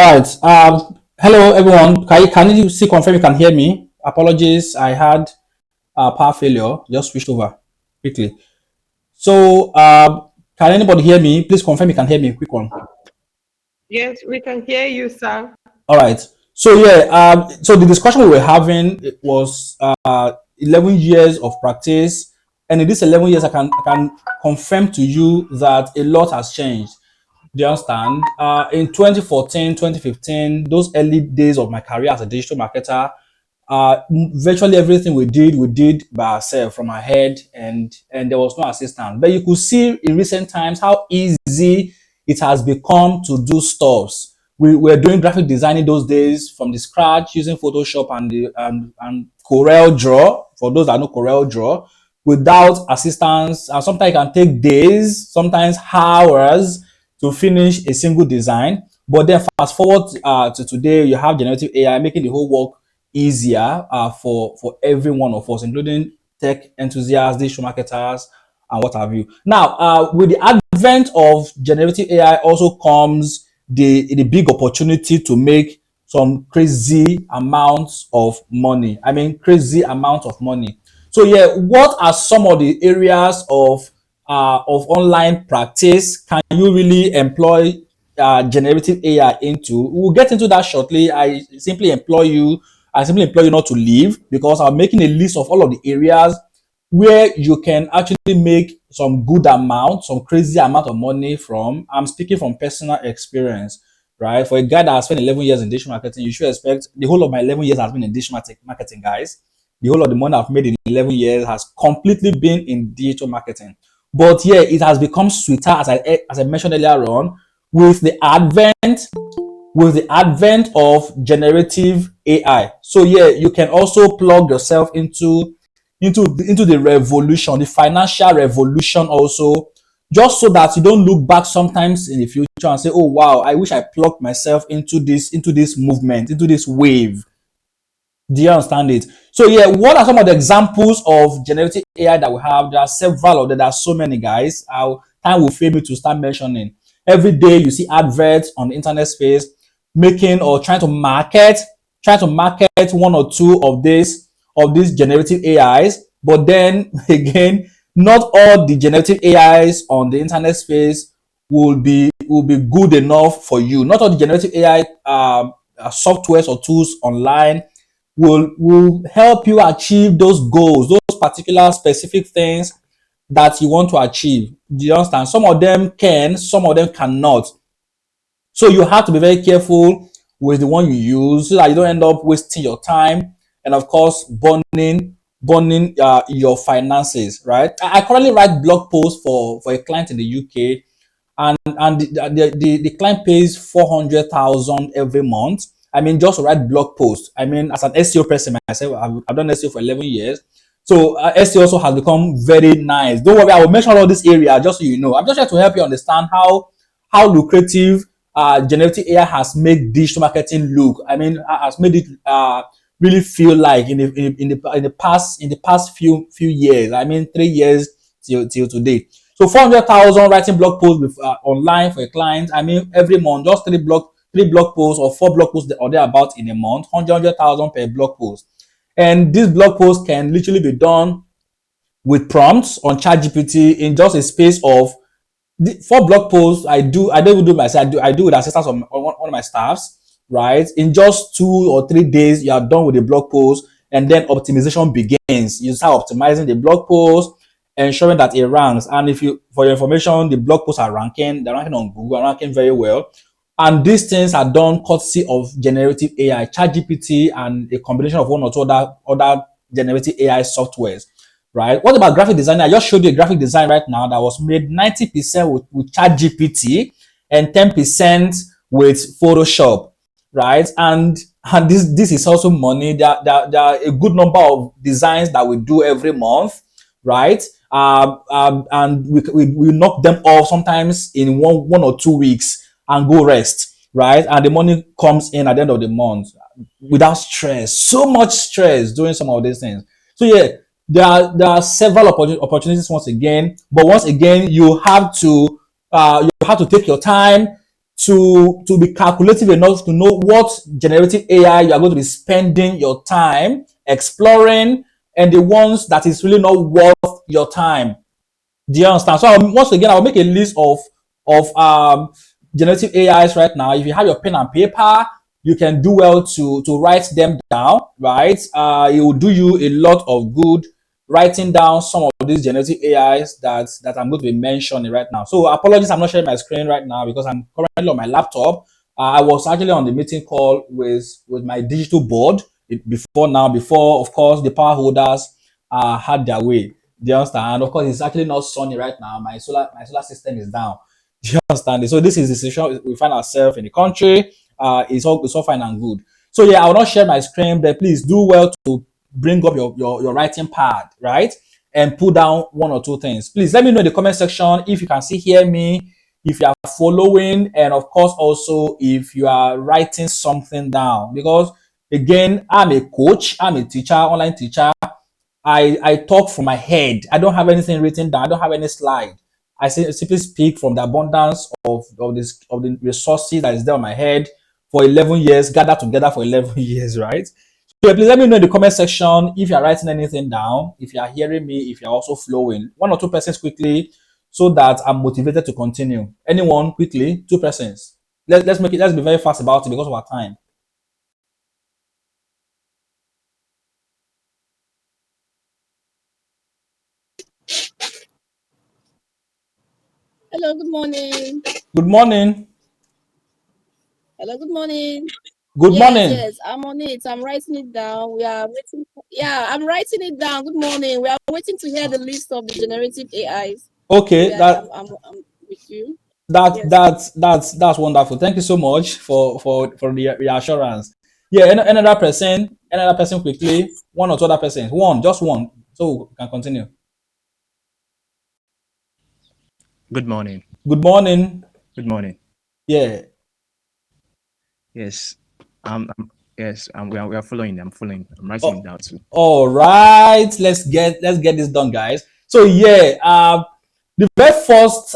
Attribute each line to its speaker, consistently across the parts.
Speaker 1: All right. Hello, everyone. Can you see confirm you can hear me? Apologies, I had power failure. Just switched over quickly. So, can anybody hear me? Please confirm you can hear me. Quick one.
Speaker 2: Yes, we can hear you, sir.
Speaker 1: All right. So yeah. So the discussion we were having it was 11 years of practice, and in this 11 years, I can confirm to you that a lot has changed. Do you understand? In 2014, 2015, those early days of my career as a digital marketer, virtually everything we did by ourselves from our head, and there was no assistance. But you could see in recent times how easy it has become to do stuffs. We were doing graphic designing those days from the scratch using Photoshop and Corel Draw. For those that know Corel Draw, without assistance, and sometimes it can take days, sometimes hours to finish a single design. But then fast forward to today, you have generative AI making the whole work easier for every one of us, including tech enthusiasts, digital marketers, and what have you. Now, with the advent of generative AI, also comes the big opportunity to make some crazy amounts of money. I mean, crazy amount of money. So yeah, what are some of the areas of online practice can you really employ generative AI into? We'll get into that shortly. I simply implore you not to leave because I'm making a list of all of the areas where you can actually make some good amount, some crazy amount of money from. I'm speaking from personal experience, right? For a guy that has spent 11 years in digital marketing, you should expect the whole of my 11 years has been in digital marketing, guys. The whole of the money I've made in 11 years has completely been in digital marketing. But yeah, it has become sweeter as I mentioned earlier on with the advent of generative AI. So yeah, you can also plug yourself into the revolution, the financial revolution also, just so that you don't look back sometimes in the future and say, "Oh wow, I wish I plugged myself into this movement, into this wave." Do you understand it? So yeah, what are some of the examples of generative AI that we have? There are several of them. There are so many, guys. Our time will fail me to start mentioning. Every day you see adverts on the internet space making or trying to market one or two of these generative AIs. But then again, not all the generative AIs on the internet space will be good enough for you. Not all the generative AI softwares or tools online will help you achieve those goals, those particular specific things that you want to achieve. Do you understand? Some of them can, some of them cannot. So you have to be very careful with the one you use so that you don't end up wasting your time and of course burning your finances, right? I currently write blog posts for a client in the UK, and the client pays 400,000 every month. I mean, just to write blog posts. I mean, as an SEO person myself, I've done SEO for 11 years. So SEO also has become very nice. Don't worry, I will mention all this area just so you know. I'm just trying to help you understand how lucrative generative AI has made digital marketing look. I mean, has made it really feel like in the past few years. I mean, 3 years till today. So 400,000 writing blog posts online for a client. I mean, every month, just three blog posts or four blog posts or thereabout in a month, 100,000 per blog post. And this blog post can literally be done with prompts on ChatGPT in just a space of the four blog posts. I don't even do myself. I do with assistance of one of my staffs, right? In just 2 or 3 days, you are done with the blog post, and then optimization begins. You start optimizing the blog post, ensuring that it ranks. And for your information, the blog posts are ranking. They're ranking on Google, are ranking very well. And these things are done courtesy of generative AI, ChatGPT, and a combination of one or two other generative AI softwares, right? What about graphic design? I just showed you a graphic design right now that was made 90% with ChatGPT and 10% with Photoshop, right? And this is also money. There are a good number of designs that we do every month, right? And we knock them off sometimes in one or 2 weeks and go rest, right? And the money comes in at the end of the month without stress. So much stress doing some of these things. So yeah, there are several opportunities once again, but once again, you have to take your time to be calculative enough to know what generative AI you are going to be spending your time exploring, and the ones that is really not worth your time. Do you understand? So once again, I'll make a list of generative AIs right now. If you have your pen and paper, you can do well to write them down. Right? It will do you a lot of good writing down some of these generative AIs that I'm going to be mentioning right now. So apologies, I'm not sharing my screen right now because I'm currently on my laptop. I was actually on the meeting call with my digital board before of course the power holders had their way. Do you understand? And of course, it's actually not sunny right now. My solar system is down. Do you understand? So this is the situation we find ourselves in the country. It's all fine and good. So yeah, I will not share my screen, but please do well to bring up your writing pad, right? And put down one or two things. Please let me know in the comment section if you can still hear me, if you are following, and of course also if you are writing something down. Because again, I'm a coach, I'm a teacher, online teacher. I talk from my head. I don't have anything written down. I don't have any slide. Simply speak from the abundance of the resources that is there on my head for 11 years, gathered together for 11 years, right? So please let me know in the comment section if you are writing anything down, if you are hearing me, if you are also flowing. One or two persons quickly so that I'm motivated to continue. Anyone quickly? Two persons. Let's be very fast about it because of our time.
Speaker 3: Hello, good morning.
Speaker 1: Good morning.
Speaker 3: Hello, good morning.
Speaker 1: Good
Speaker 3: Yes,
Speaker 1: morning.
Speaker 3: yes, I'm on it. I'm writing it down. We are waiting. Yeah, I'm writing it down. Good morning. We are waiting to hear the list of the generative AIs. So
Speaker 1: Okay,
Speaker 3: yeah, I'm with you.
Speaker 1: that
Speaker 3: Yes.
Speaker 1: that that's wonderful. Thank you so much for the reassurance. Yeah, another person quickly. One or two other persons. One, just one, so we can continue.
Speaker 4: Good morning.
Speaker 1: Good morning.
Speaker 4: Good morning.
Speaker 1: Yeah.
Speaker 4: Yes. Yes. We are following. I'm following. I'm writing it
Speaker 1: Oh,
Speaker 4: down too.
Speaker 1: all right. Let's get this done, guys. So yeah, the very first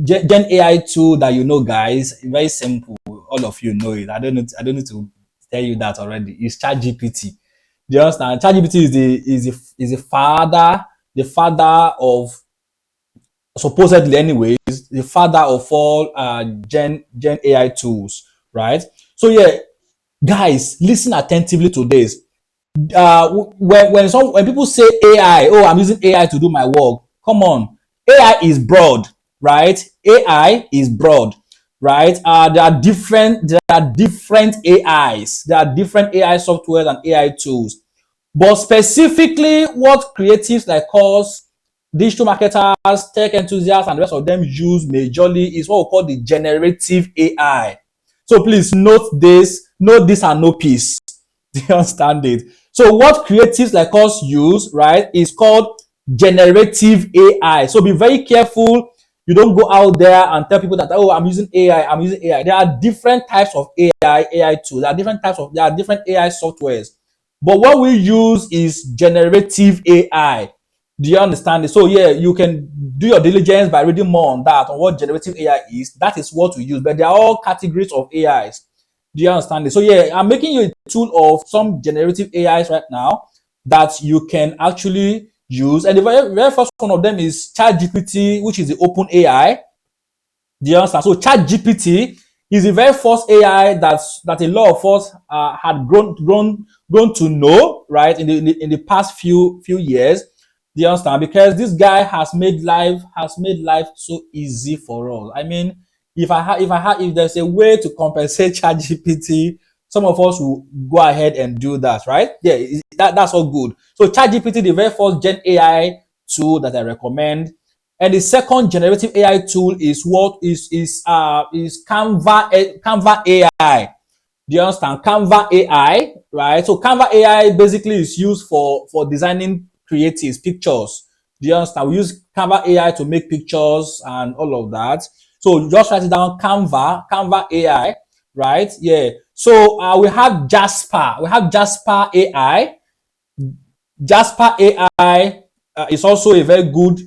Speaker 1: Gen AI tool that you know, guys, very simple. All of you know it. I don't need to tell you that already. It's ChatGPT. Do you understand? ChatGPT is the father of, supposedly anyways, the father of all Gen AI tools, right? So yeah, guys, listen attentively to this. When people say AI, oh, I'm using AI to do my work. Come on, AI is broad, right? AI is broad, right? There are different AIs. There are different AI softwares and AI tools. But specifically, what creatives like us, digital marketers, tech enthusiasts, and the rest of them use majorly is what we call the generative AI. So please note this and no peace. Do you understand it? So what creatives like us use, right, is called generative AI. So be very careful. You don't go out there and tell people that, oh, I'm using AI, I'm using AI. There are different types of AI tools. There are different AI softwares. But what we use is generative AI. Do you understand it? So yeah, you can do your diligence by reading more on that, on what generative AI is. That is what we use. But they are all categories of AIs. Do you understand it? So yeah, I'm making you a tool of some generative AIs right now that you can actually use. And the very first one of them is ChatGPT, which is the open AI. Do you understand? So ChatGPT is the very first AI that a lot of us had grown to know, right, in the past few years. Do you understand? Because this guy has made life so easy for us. I mean, if there's a way to compensate ChatGPT, some of us will go ahead and do that, right? Yeah, that's all good. So ChatGPT, the very first Gen AI tool that I recommend. And the second generative AI tool is Canva AI. Do you understand? Canva AI, right? So Canva AI basically is used for designing creatives, pictures. Do you understand? We use Canva AI to make pictures and all of that. So just write it down, Canva AI, right? Yeah. So we have Jasper. We have Jasper AI. Jasper AI is also a very good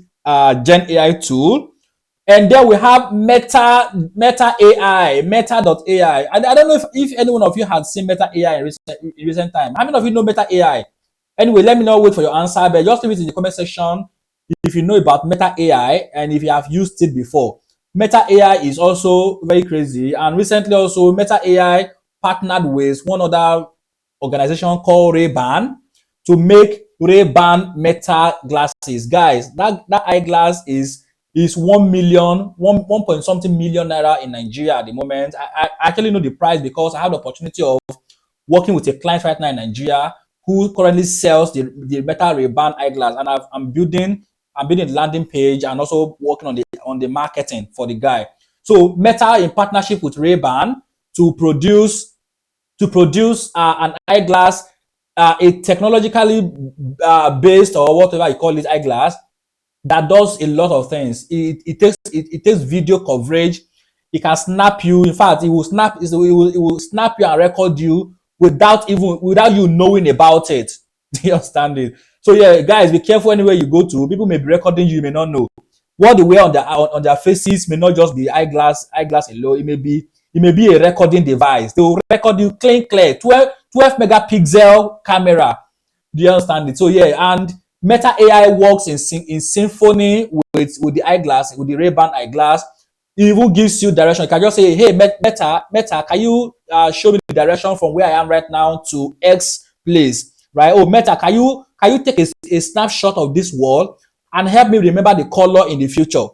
Speaker 1: Gen AI tool. And then we have Meta AI, Meta.ai. I don't know if any one of you had seen Meta AI in recent time. How many of you know Meta AI? Anyway, let me not wait for your answer, but just leave it in the comment section if you know about Meta AI and if you have used it before. Meta AI is also very crazy, and recently also Meta AI partnered with one other organization called Ray-Ban to make Ray-Ban Meta glasses. Guys, that eyeglass is 1 million, 1 point something million naira in Nigeria at the moment. I actually know the price because I had the opportunity of working with a client right now in Nigeria who currently sells the Meta Ray-Ban eyeglass, and I'm building the landing page and also working on the marketing for the guy. So Meta in partnership with Ray-Ban to produce an eyeglass, a technologically based or whatever you call it eyeglass that does a lot of things. It takes video coverage. It can snap you. In fact, it will snap you and record you without you knowing about it. Do you understand it? So yeah, guys, be careful anywhere you go to. People may be recording you, you may not know. What they wear on their faces may not just be eyeglass alone. It may be a recording device. They will record you clear, 12 megapixel camera. Do you understand it? So yeah, and Meta AI works in symphony with the eyeglass, with the Ray-Ban eyeglass. It even gives you direction. You can just say, hey, Meta, can you show me the direction from where I am right now to X place, right? Oh, Meta, can you take a snapshot of this wall and help me remember the color in the future,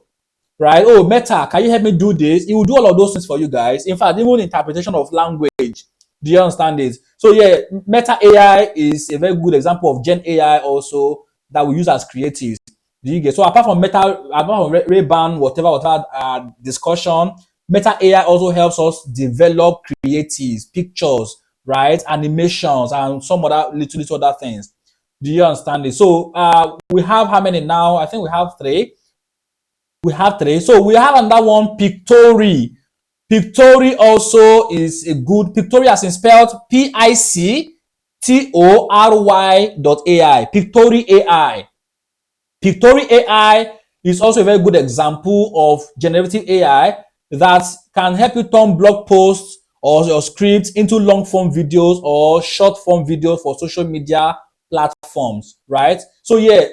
Speaker 1: right? Oh, Meta, can you help me do this? It will do all of those things for you guys. In fact, even interpretation of language. Do you understand it? So yeah, Meta AI is a very good example of Gen AI also that we use as creatives. Do you get? So apart from Ray-Ban, whatever discussion, Meta AI also helps us develop creatives, pictures, right, animations, and some other little other things. Do you understand it? So we have how many now? I think we have three. So we have another one, Pictory. Pictory also is a good, Pictory as in spelled Pictory.ai. Pictory AI. Pictory AI is also a very good example of generative AI that can help you turn blog posts or your scripts into long form videos or short form videos for social media platforms, right? So yeah,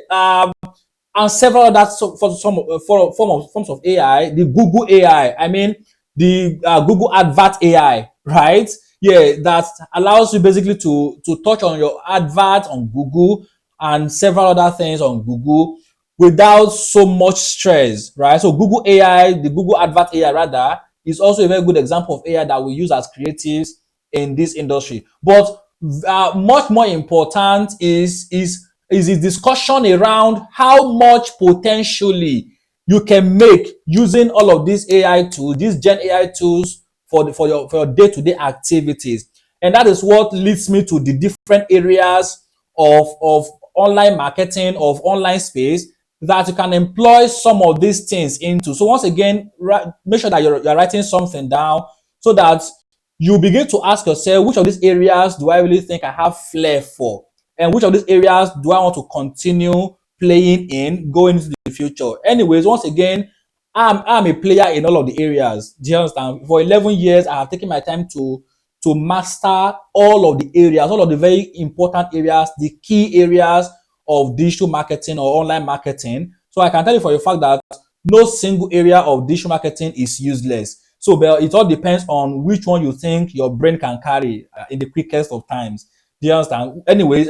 Speaker 1: and several other forms of AI, the Google AI, I mean the Google Advert AI, right? Yeah, that allows you basically to touch on your advert on Google and several other things on Google without so much stress, right? So Google AI, the Google Advert AI rather, is also a very good example of AI that we use as creatives in this industry. But much more important is a discussion around how much potentially you can make using all of these AI tools, these Gen AI tools for your day-to-day activities. And that is what leads me to the different areas of online marketing, of online space that you can employ some of these things into. So once again, make sure that you're writing something down so that you begin to ask yourself, which of these areas do I really think I have flair for? And which of these areas do I want to continue playing in going into the future? Anyways, once again, I'm a player in all of the areas. Do you understand? For 11 years, I have taken my time to master all of the areas, all of the very important areas, the key areas of digital marketing or online marketing. So I can tell you for a fact that no single area of digital marketing is useless. So but it all depends on which one you think your brain can carry in the quickest of times. Do you understand? Anyways,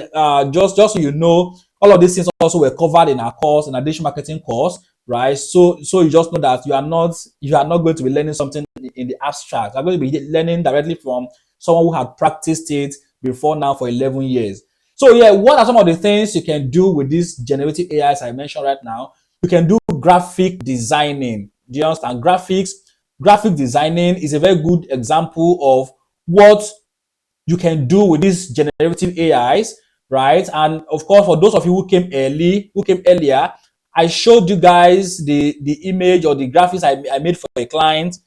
Speaker 1: just so you know, all of these things also were covered in our course, in our digital marketing course, right? So you just know that you are not going to be learning something in the abstract. You're going to be learning directly from someone who had practiced it before now for 11 years. So yeah, what are some of the things you can do with these generative AIs I mentioned right now? You can do graphic designing. Do you understand? Graphic designing is a very good example of what you can do with these generative AIs, right? And of course, for those of you who came earlier, I showed you guys the image or the graphics I made for a client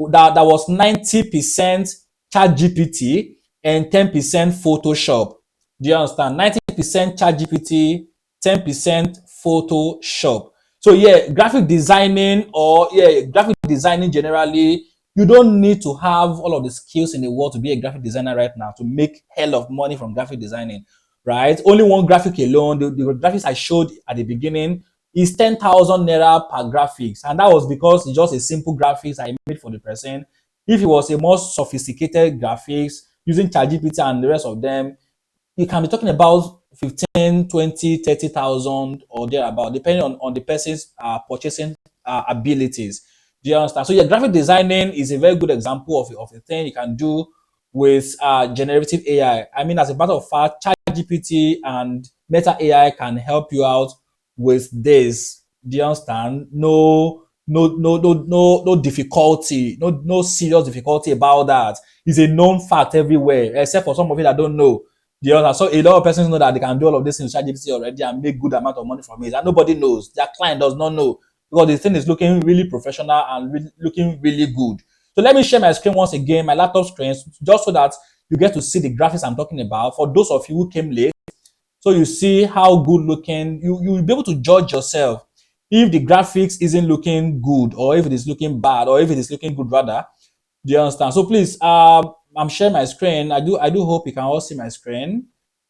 Speaker 1: that was 90% ChatGPT and 10% Photoshop. Do you understand? 90% ChatGPT, 10% Photoshop. So yeah, graphic designing generally, you don't need to have all of the skills in the world to be a graphic designer right now to make hell of money from graphic designing, right? Only one graphic alone, the graphics I showed at the beginning is 10,000 naira per graphics, and that was because it's just a simple graphics I made for the person. If it was a more sophisticated graphics using ChatGPT and the rest of them, you can be talking about 15, 20, 30,000 or thereabout, depending on the person's purchasing abilities. Do you understand? So yeah, graphic designing is a very good example of a thing you can do with generative AI. I mean, as a matter of fact, ChatGPT and Meta AI can help you out with this. Do you understand? No difficulty, no serious difficulty about that. It's a known fact everywhere, except for some of you that don't know. The other, so a lot of persons know that they can do all of this in ChatGPT already and make good amount of money from it, and nobody knows. Their client does not know because the thing is looking really professional and looking really good. So let me share my screen once again, my laptop screen, just so that you get to see the graphics I'm talking about. For those of you who came late, so you see how good looking you will be able to judge yourself if the graphics isn't looking good or if it is looking bad or if it is looking good rather. Do you understand? So please, I'm sharing my screen. I do hope you can all see my screen.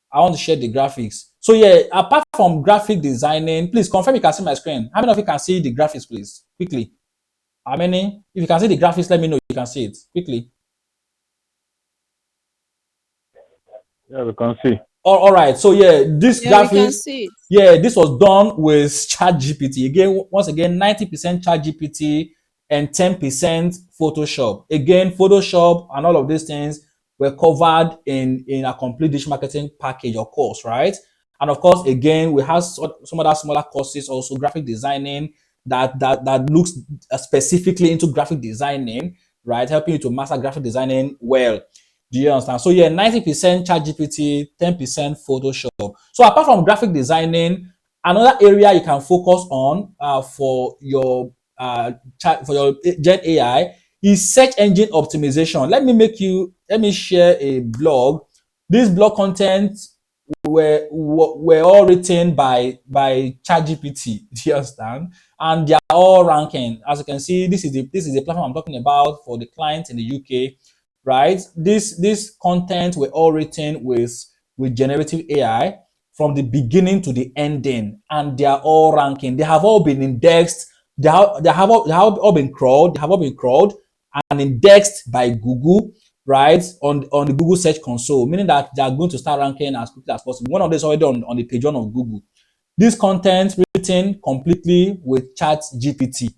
Speaker 1: I want to share the graphics. So yeah, apart from graphic designing, please confirm you can see my screen. How many of you can see the graphics, please? Quickly. How many? If you can see the graphics, let me know you can see it. Quickly.
Speaker 5: Yeah, we can see.
Speaker 1: All right. So yeah, this
Speaker 3: Yeah, we can
Speaker 1: graphics,
Speaker 3: see it.
Speaker 1: yeah, this was done with ChatGPT. Again, once again, 90% ChatGPT and 10% Photoshop. Again, Photoshop and all of these things were covered in a complete digital marketing package or course, right? And of course, again, we have some other smaller courses also, graphic designing that looks specifically into graphic designing, right? Helping you to master graphic designing well. Do you understand? So yeah, 90% ChatGPT, 10% Photoshop. So apart from graphic designing, another area you can focus on for your Gen AI is search engine optimization. Let me share a blog. This blog content were all written by ChatGPT. Do you understand? And they are all ranking. As you can see, this is the platform I'm talking about for the clients in the UK, right? This content were all written with generative AI from the beginning to the ending, and they are all ranking. They have all been indexed. They have all been crawled. They have all been crawled and indexed by Google, right, on the Google Search Console, meaning that they are going to start ranking as quickly as possible. One of them is already on the page one of Google. This content written completely with ChatGPT.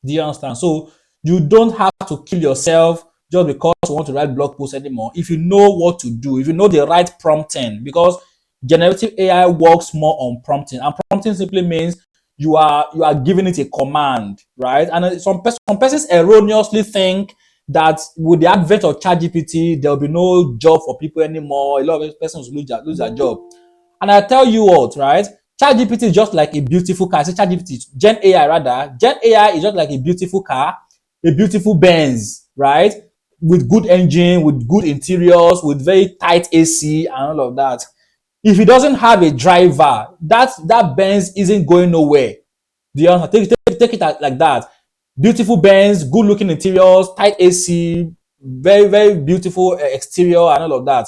Speaker 1: Do you understand? So you don't have to kill yourself just because you want to write blog posts anymore. If you know what to do, if you know the right prompting, because generative AI works more on prompting, and prompting simply means you are giving it a command, right? And some persons erroneously think that with the advent of ChatGPT, there will be no job for people anymore. A lot of persons will lose their job. And I tell you what, right? ChatGPT is just like a beautiful car. I say ChatGPT, Gen AI rather. Gen AI is just like a beautiful car, a beautiful Benz, right? With good engine, with good interiors, with very tight AC and all of that. If it doesn't have a driver, that Benz isn't going nowhere. Do you understand? Take it like that. Beautiful Benz, good looking interiors, tight AC, very, very beautiful exterior and all of that.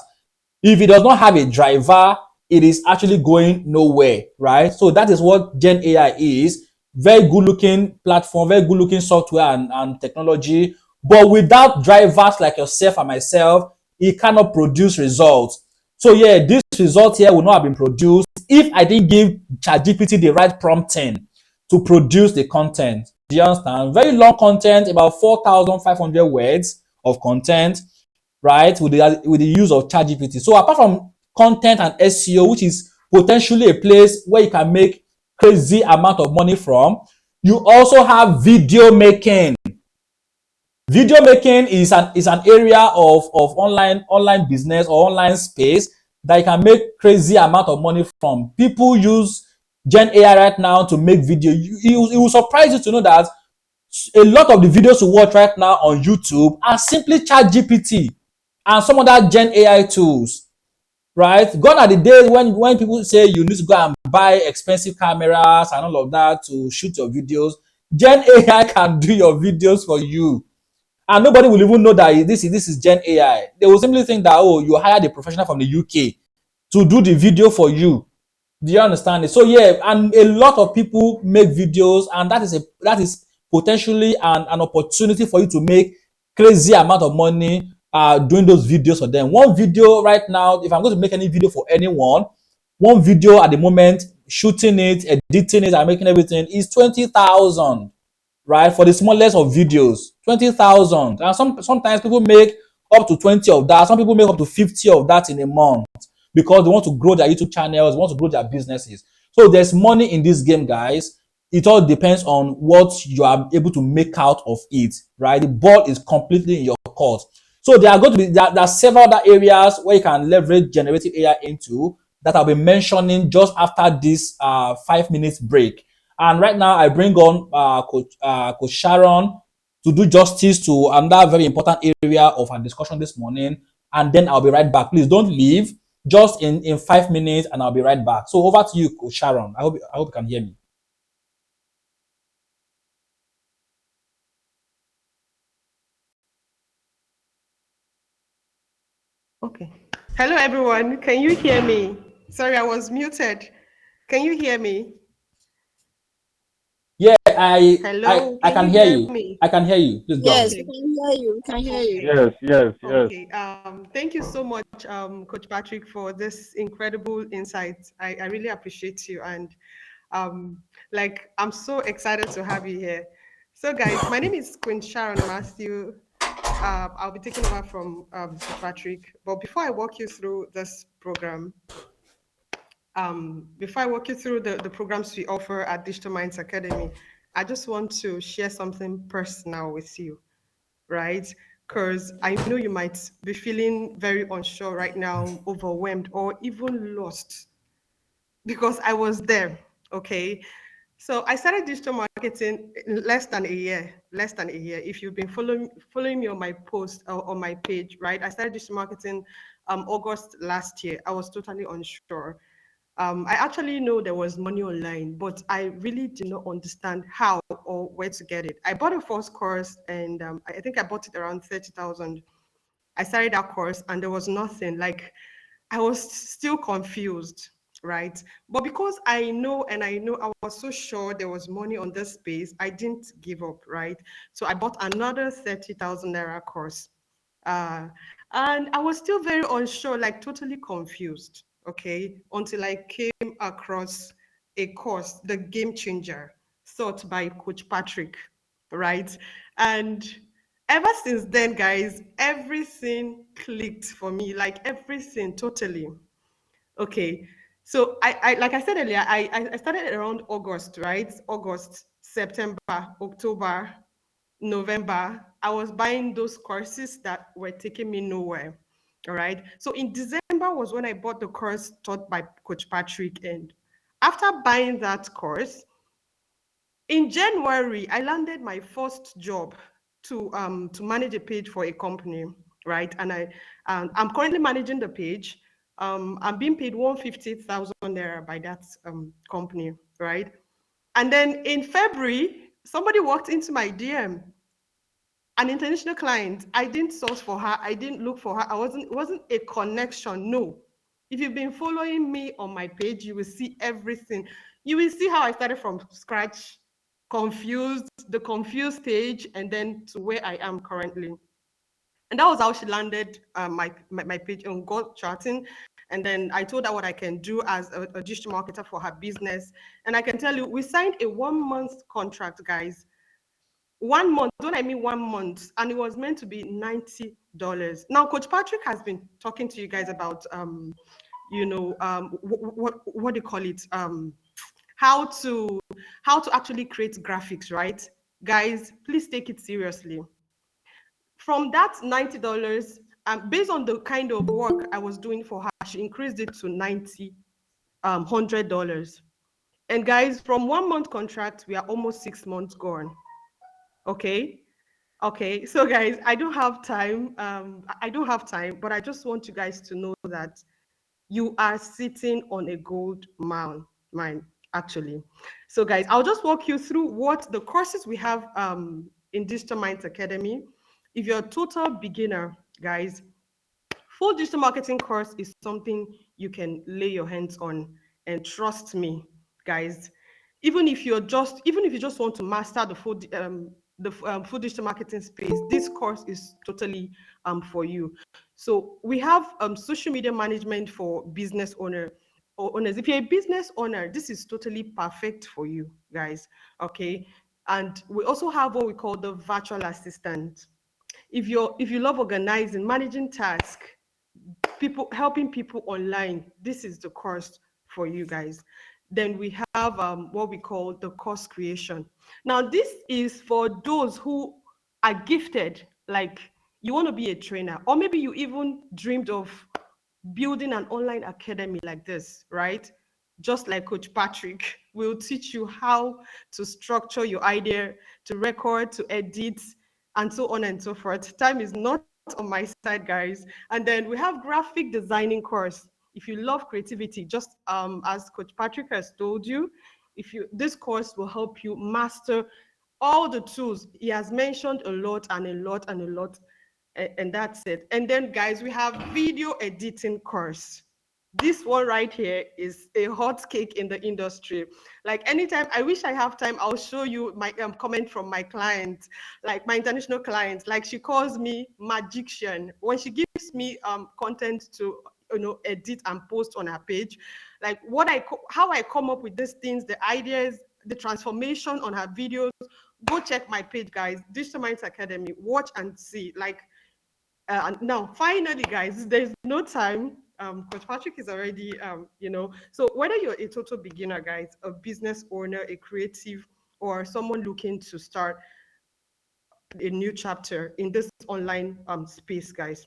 Speaker 1: If it does not have a driver, it is actually going nowhere, right? So that is what Gen AI is. Very good looking platform, very good looking software and technology. But without drivers like yourself and myself, it cannot produce results. So yeah, this result here will not have been produced if I didn't give ChatGPT the right prompting to produce the content. Do you understand? Very long content, about 4,500 words of content, right? With the use of ChatGPT. So apart from content and SEO, which is potentially a place where you can make crazy amount of money from, you also have video making. Video making is an area of online business or online space that you can make crazy amount of money from. People use Gen AI right now to make video. It will surprise you to know that a lot of the videos you watch right now on YouTube are simply ChatGPT and some other Gen AI tools. right? Gone are the days when people say you need to go and buy expensive cameras and all of that to shoot your videos. Gen AI can do your videos for you, and nobody will even know that this is Gen AI. They will simply think that, oh, you hired a professional from the UK to do the video for you. Do you understand it? So yeah, and a lot of people make videos, and that is potentially an opportunity for you to make crazy amount of money doing those videos for them. One video right now, if I'm going to make any video for anyone, one video at the moment, shooting it, editing it, and making everything is 20,000, right? For the smallest of videos, 20,000. And sometimes people make up to 20 of that. Some people make up to 50 of that in a month because they want to grow their YouTube channels, they want to grow their businesses. So there's money in this game, guys. It all depends on what you are able to make out of it, right? The ball is completely in your court. So there are going to be there are several other areas where you can leverage generative AI into that I'll be mentioning just after this 5 minutes break. And right now, I bring on Coach Sharon to do justice to another very important area of our discussion this morning. And then I'll be right back. Please don't leave. Just in 5 minutes, and I'll be right back. So over to you, Coach Sharon. I hope you can hear me.
Speaker 2: Okay. Hello, everyone. Can you hear me? Sorry, I was muted. Can you hear me?
Speaker 1: Yeah, I
Speaker 2: Hello,
Speaker 1: I
Speaker 2: can
Speaker 1: can
Speaker 2: you
Speaker 1: hear
Speaker 2: hear
Speaker 1: you.
Speaker 2: me?
Speaker 1: I can hear you. Please go
Speaker 3: Yes,
Speaker 1: ahead.
Speaker 3: we
Speaker 2: Okay.
Speaker 3: can hear you. We can hear you.
Speaker 2: Okay.
Speaker 5: Yes, yes, yes.
Speaker 2: Okay. Thank you so much, Coach Patrick, for this incredible insight. I really appreciate you. And I'm so excited to have you here. So, guys, my name is Queen Sharon Matthew. I'll be taking over from Coach Patrick. But before I walk you through this program, before I walk you through the programs we offer at Digital Minds Academy, I just want to share something personal with you, right? Because I know you might be feeling very unsure right now, overwhelmed, or even lost because I was there, okay? So I started digital marketing in less than a year, less than a year. If you've been following me on my post or on my page, right? I started digital marketing August last year. I was totally unsure. I actually know there was money online, but I really did not understand how or where to get it. I bought a first course, and I think I bought it around 30,000. I started that course, and there was nothing. Like, I was still confused, right? But because I know I was so sure there was money on this space, I didn't give up, right? So I bought another 30,000 naira course. Uh, and I was still very unsure, like totally confused, okay, until I came across a course, The Game Changer, taught by Coach Patrick, right? And ever since then, guys, everything clicked for me, like everything totally. Okay. So I like I said earlier, I started around August, right? August, September, October, November. I was buying those courses that were taking me nowhere. All right. So in December was when I bought the course taught by Coach Patrick. And after buying that course, in January, I landed my first job to manage a page for a company, right? And I'm currently managing the page. I'm being paid 150,000 naira by that company, right? And then in February, somebody walked into my DM, an international client. I didn't source for her. I didn't look for her. It wasn't a connection. No. If you've been following me on my page, you will see everything. You will see how I started from scratch, confused, the confused stage, and then to where I am currently. And that was how she landed my page on God chatting. And then I told her what I can do as a digital marketer for her business. And I can tell you, we signed a 1 month contract, guys. 1 month, don't I mean 1 month? And it was meant to be $90. Now, Coach Patrick has been talking to you guys about, what do you call it? How to actually create graphics, right? Guys, please take it seriously. From that $90, based on the kind of work I was doing for her, she increased it to $100. And guys, from 1 month contract, we are almost 6 months gone. Okay. Okay, so guys, I don't have time. I don't have time, but I just want you guys to know that you are sitting on a gold mine, actually. So guys, I'll just walk you through what the courses we have in Digital Minds Academy. If you're a total beginner, guys, full digital marketing course is something you can lay your hands on, and trust me, guys. Even if you just want to master the full digital marketing space, this course is totally for you. So we have social media management for business owners. If you're a business owner, this is totally perfect for you, guys. Okay, and we also have what we call the virtual assistant. If you love organizing, managing tasks, people helping people online, this is the course for you guys. Then we have what we call the course creation. Now this is for those who are gifted, like you want to be a trainer, or maybe you even dreamed of building an online academy like this, right? Just like Coach Patrick will teach you how to structure your idea, to record, to edit, and so on and so forth. Time is not on my side, guys. And then we have graphic designing course. If you love creativity, just as Coach Patrick has told you, this course will help you master all the tools. He has mentioned a lot and a lot and a lot, and that's it. And then guys, we have video editing course. This one right here is a hot cake in the industry. Like anytime, I wish I have time, I'll show you my comment from my client, like my international clients. Like she calls me magician when she gives me content to edit and post on her page. Like how I come up with these things, the ideas, the transformation on her videos. Go check my page, guys. Digital Minds Academy. Watch and see. Like now, finally, guys, there's no time. Coach Patrick is already, So whether you're a total beginner, guys, a business owner, a creative, or someone looking to start a new chapter in this online space, guys,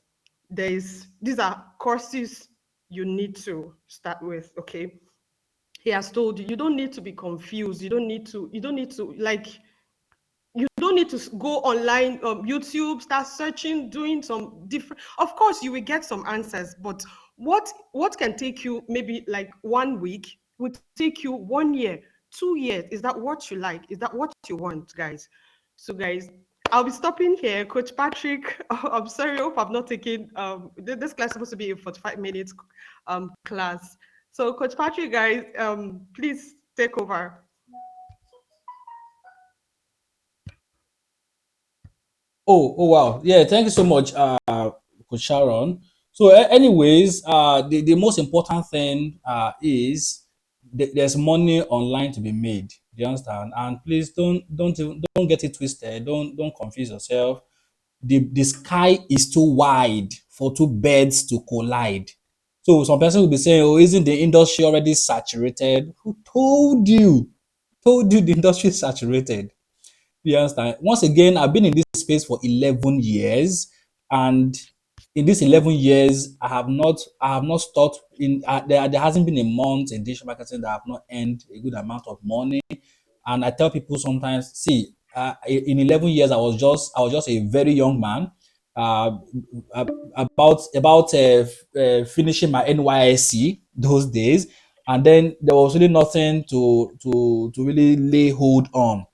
Speaker 2: these are courses you need to start with. Okay, he has told you, you don't need to be confused. You don't need to like you don't need to go online, YouTube, start searching, doing some different. Of course, you will get some answers, but what can take you maybe like 1 week will take you 1 year, 2 years. Is that what you like? Is that what you want, guys? So, guys, I'll be stopping here. Coach Patrick, I'm sorry, I hope I've not taken this class is supposed to be a 45 minutes class. So, Coach Patrick, guys, please take over.
Speaker 1: Oh, wow. Yeah, thank you so much, Coach Sharon. So, anyways, the most important thing is there's money online to be made. Do you understand? And please don't get it twisted. Don't confuse yourself. The sky is too wide for two birds to collide. So some person will be saying, "Oh, isn't the industry already saturated?" Who told you? Told you the industry is saturated? You understand? Once again, I've been in this space for 11 years, and in these 11 years, I have not stopped in. There hasn't been a month in digital marketing that I have not earned a good amount of money. And I tell people sometimes, see, in 11 years, I was just a very young man, uh, about finishing my NYSC those days, and then there was really nothing to really lay hold on.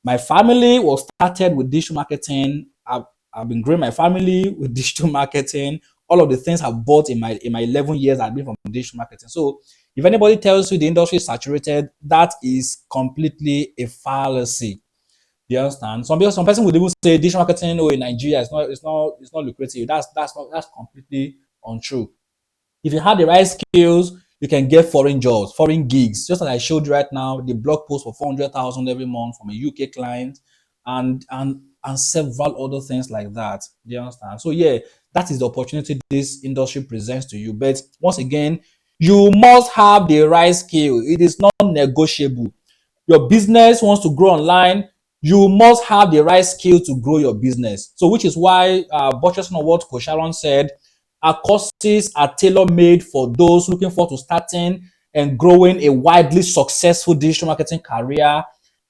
Speaker 1: My family was started with digital marketing. I've been growing my family with digital marketing. All of the things I've bought in my 11 years have been from digital marketing. So if anybody tells you the industry is saturated, that is completely a fallacy. Do you understand? Some person would even say digital marketing, in Nigeria, it's not lucrative. That's completely untrue. If you have the right skills, you can get foreign jobs, foreign gigs. Just as I showed you right now, the blog post for 400,000 every month from a UK client, and several other things like that. Do you understand? So yeah, that is the opportunity this industry presents to you. But once again, you must have the right skill. It is not negotiable. Your business wants to grow online, you must have the right skill to grow your business. So, which is why, buttressing on what Coach Sharon said, our courses are tailor-made for those looking forward to starting and growing a widely successful digital marketing career,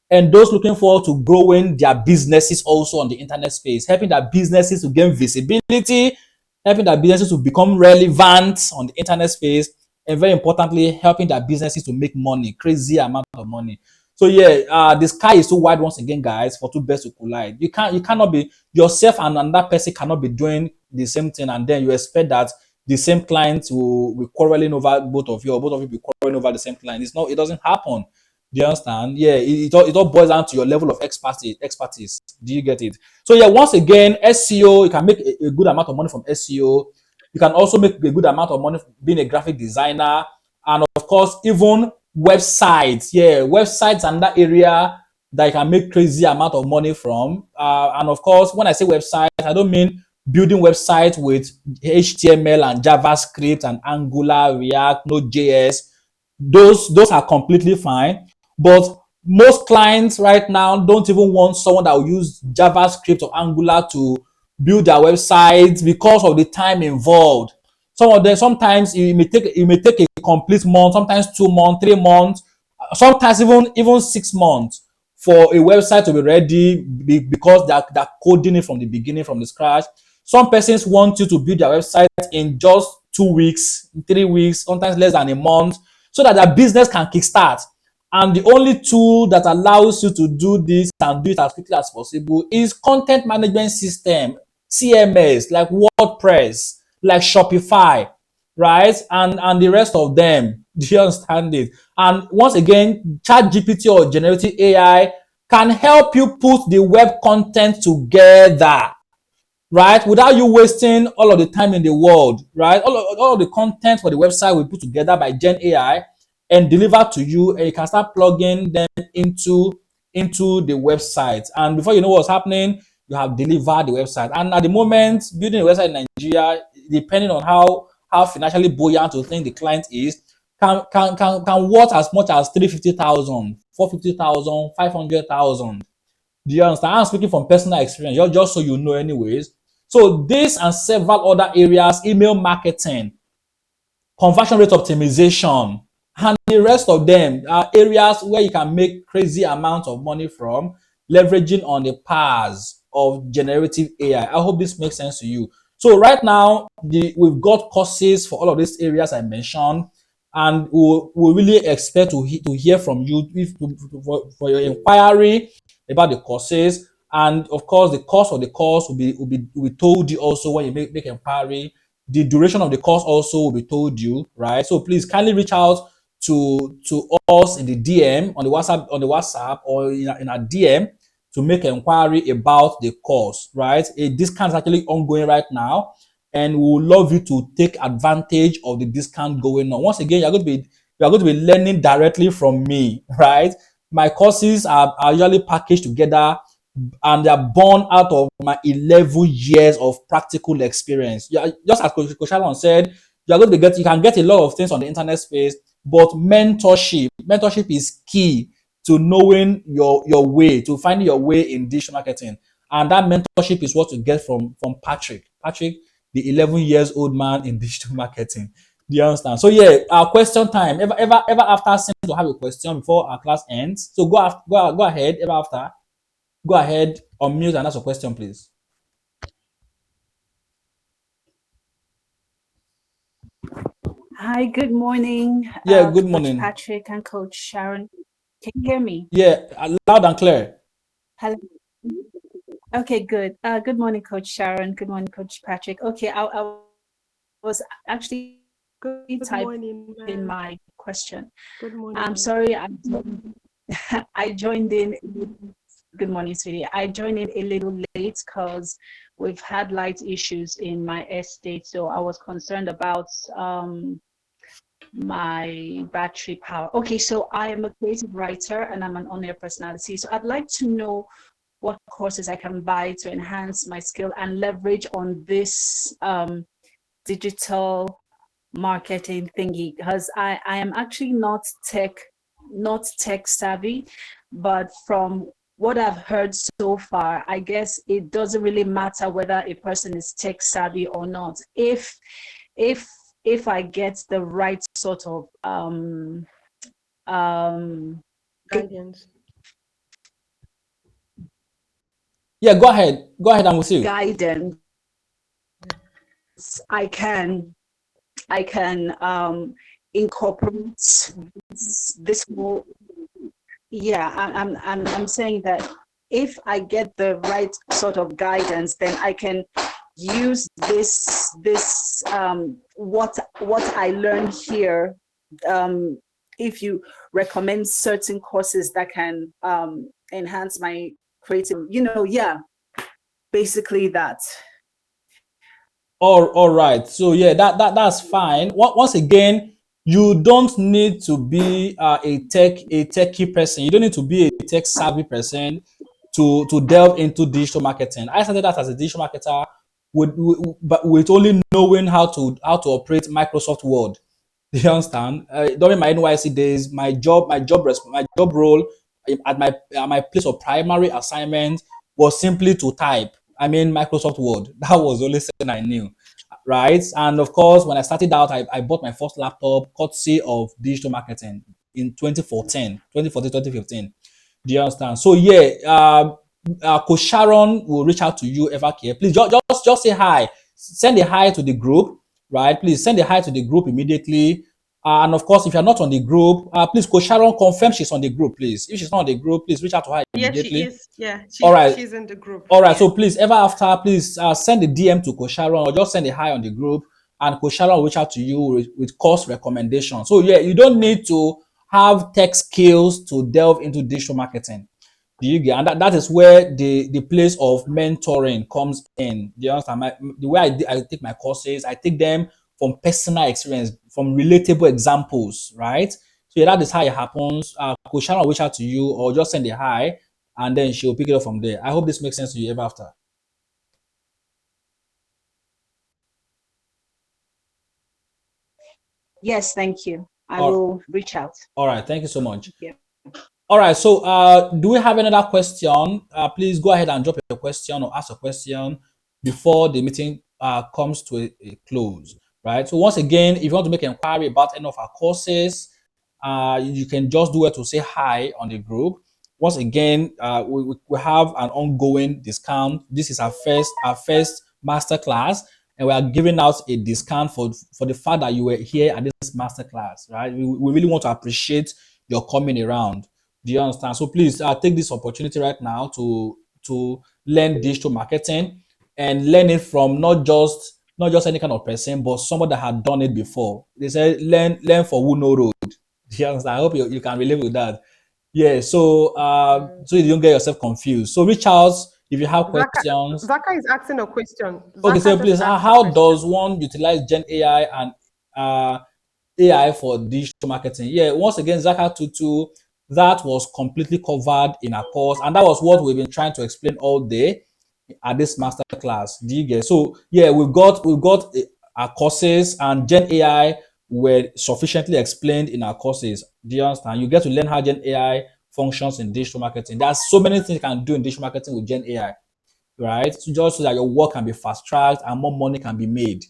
Speaker 1: and those looking forward to growing their businesses also on the internet space, helping their businesses to gain visibility, helping their businesses to become relevant on the internet space, and very importantly, helping their businesses to make money, crazy amount of money. So yeah, the sky is so wide once again, guys, for two birds to collide. You cannot be yourself and another person cannot be doing the same thing, and then you expect that the same client will be quarreling over both of you, or both of you be quarreling over the same client. It's not, it doesn't happen. Do you understand? Yeah, it all boils down to your level of expertise. Do you get it? So yeah, once again, SEO, you can make a good amount of money from SEO. You can also make a good amount of money being a graphic designer, and of course, even websites. Yeah, websites and that area that you can make crazy amount of money from. And of course, when I say websites, I don't mean building websites with HTML and JavaScript and Angular, React, Node.js. Those are completely fine. But most clients right now don't even want someone that will use JavaScript or Angular to build their websites because of the time involved. Some of them, sometimes it may take a complete month, sometimes 2 months, 3 months, sometimes even 6 months for a website to be ready because they're coding it from the beginning, from the scratch. Some persons want you to build their website in just 2 weeks, 3 weeks, sometimes less than a month, so that their business can kickstart. And the only tool that allows you to do this and do it as quickly as possible is content management system, CMS, like WordPress, like Shopify, right? And the rest of them. Do you understand it? And once again, ChatGPT or generative AI can help you put the web content together, right? Without you wasting all of the time in the world, right? All of the content for the website we put together by Gen AI and deliver to you, and you can start plugging them into the website. And before you know what's happening, you have delivered the website. And at the moment, building a website in Nigeria, depending on how financially buoyant you think the client is, can worth as much as 350,000, 450,000, 500,000. Do you understand? I'm speaking from personal experience, just so you know, anyways. So this and several other areas, email marketing, conversion rate optimization, and the rest of them are areas where you can make crazy amounts of money from leveraging on the powers of generative AI. I hope this makes sense to you. So right now, we've got courses for all of these areas I mentioned, and we really expect to hear from you for your inquiry about the courses. And of course, the cost of the course will be told you also when you make inquiry. The duration of the course also will be told you, right? So please kindly reach out to us in the DM on the WhatsApp or in a DM to make an inquiry about the course, right? A discount is actually ongoing right now, and we would love you to take advantage of the discount going on. Once again, you're going to be learning directly from me, right? My courses are usually packaged together, and they are born out of my 11 years of practical experience. Yeah, just as Coach Sharon said, you can get a lot of things on the internet space, but mentorship is key to knowing your way, to finding your way in digital marketing. And that mentorship is what you get from Patrick. Patrick, the 11 years old man in digital marketing. Do you understand? So yeah, our question time. Ever after seem to have a question before our class ends. So go ahead, ever after. Go ahead, unmute and ask a question, please.
Speaker 6: Hi, good morning,
Speaker 1: Yeah, good
Speaker 6: Coach
Speaker 1: morning.
Speaker 6: Patrick and Coach Sharon. Can you hear me?
Speaker 1: Yeah, loud and clear.
Speaker 6: Hello. Okay, good. Good morning, Coach Sharon. Good morning, Coach Patrick. Okay, I was actually
Speaker 2: Good morning,
Speaker 6: typing
Speaker 2: ma'am.
Speaker 6: my question.
Speaker 2: Good morning.
Speaker 6: I'm sorry, I joined in. Good morning, sweetie. I joined in a little late because we've had light issues in my estate, so I was concerned about my battery power. Okay, so I am a creative writer and I'm an on-air personality. So I'd like to know what courses I can buy to enhance my skill and leverage on this digital marketing thingy, because I am actually not tech savvy, but from what I've heard so far, I guess it doesn't really matter whether a person is tech savvy or not. If I get the right sort of
Speaker 2: Guidance.
Speaker 1: Yeah, go ahead. Go ahead, I'm with you.
Speaker 6: guidance, I can incorporate this whole, yeah, I'm saying that if I get the right sort of guidance, then I can use this what I learned here. If you recommend certain courses that can enhance my creative, yeah, basically that.
Speaker 1: All right. So yeah, that's fine. Once again, you don't need to be a techie person. You don't need to be a tech savvy person to delve into digital marketing. I started out as a digital marketer but with only knowing how to operate Microsoft Word. Do you understand? During my NYC days, my job role at my place of primary assignment was simply to type. I mean, Microsoft Word. That was the only thing I knew, right? And of course, when I started out, I bought my first laptop courtesy of digital marketing in 2015. Do you understand? So yeah, Coach Sharon will reach out to you ever care. Please just say hi. Send a hi to the group, right? Please send a hi to the group immediately. And of course, if you're not on the group, please Coach Sharon confirm she's on the group, please. If she's not on the group, please reach out to her
Speaker 2: Yeah, she
Speaker 1: immediately.
Speaker 2: is. Yeah,
Speaker 1: All right.
Speaker 2: she's in the group.
Speaker 1: All right.
Speaker 2: Yeah.
Speaker 1: So please, ever after, please send a DM to Coach Sharon or just send a hi on the group, and Coach Sharon will reach out to you with course recommendations. So yeah, you don't need to have tech skills to delve into digital marketing. Do you get? And that is where the place of mentoring comes in. Do you understand? The way I take my courses, I take them from personal experience, from relatable examples, right? So yeah, that is how it happens. Coach Sharon will reach out to you or just send a hi, and then she'll pick it up from there. I hope this makes sense to you ever after.
Speaker 6: Yes, thank you. I will reach out.
Speaker 1: All right, thank you so much.
Speaker 6: Yeah.
Speaker 1: All right, so do we have another question? Please go ahead and drop a question or ask a question before the meeting comes to a close, right? So once again, if you want to make an inquiry about any of our courses, you can just do it to say hi on the group. Once again, we have an ongoing discount. This is our first master class, and we are giving out a discount for the fact that you were here at this master class, right? We really want to appreciate your coming around. Do you understand? So please take this opportunity right now to learn digital marketing and learn it from not just any kind of person, but someone that had done it before. They say learn for who know road. Do you understand? I hope you can relate with that. Yeah. So so you don't get yourself confused. So reach out if you have questions.
Speaker 2: Zaka is asking a question.
Speaker 1: Okay.
Speaker 2: Zaka
Speaker 1: So
Speaker 2: just
Speaker 1: please,
Speaker 2: asked a
Speaker 1: how does
Speaker 2: question.
Speaker 1: one utilize Gen AI and AI for digital marketing? Yeah, once again, Zaka Tutu, that was completely covered in our course, and that was what we've been trying to explain all day at this master class. Do you get? So yeah, we've got our courses, and Gen AI were sufficiently explained in our courses. Do you understand? You get to learn how Gen AI functions in digital marketing. There are so many things you can do in digital marketing with Gen AI, right? So just so that your work can be fast tracked and more money can be made.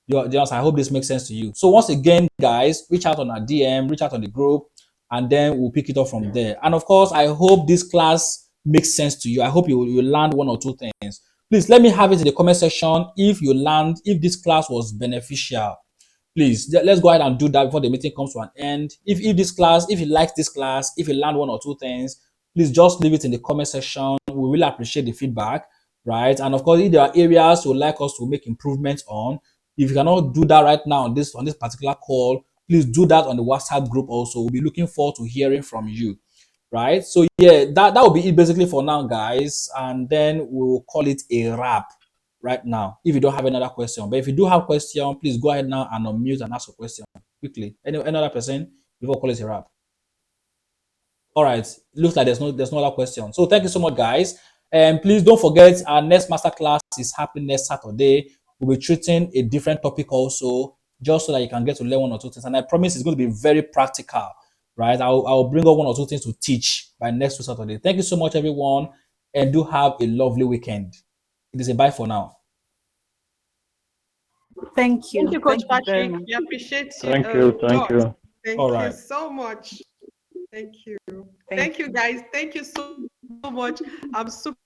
Speaker 1: Just, I hope this makes sense to you. So once again, guys, reach out on our DM, reach out on the group, and then we'll pick it up from there. And of course, I hope this class makes sense to you. I hope you learn one or two things. Please let me have it in the comment section if this class was beneficial. Please let's go ahead and do that before the meeting comes to an end. If you like this class, if you learned one or two things, please just leave it in the comment section. We really appreciate the feedback, right? And of course, if there are areas you would like us to make improvements on, if you cannot do that right now on this particular call, please do that on the WhatsApp group also. We'll be looking forward to hearing from you, right? So yeah, that will be it basically for now, guys, and then we'll call it a wrap right now if you don't have another question. But if you do have a question, please go ahead now and unmute and ask a question quickly. Any other person before call it a wrap? All right, looks like there's no other question. So thank you so much, guys. And please don't forget our next masterclass is happening next Saturday. We'll be treating a different topic also, just so that you can get to learn one or two things. And I promise it's going to be very practical, right? I'll bring up one or two things to teach by next Saturday. Thank you so much, everyone, and do have a lovely weekend. It is a bye for now.
Speaker 6: Thank you.
Speaker 2: Thank you, Coach
Speaker 6: Thank you very
Speaker 2: Patrick.
Speaker 6: much.
Speaker 2: We appreciate you.
Speaker 5: Thank you. Thank you.
Speaker 2: Thank
Speaker 1: All
Speaker 2: you
Speaker 1: right.
Speaker 2: so much. Thank you. Thank you, guys. Thank you so much. I'm super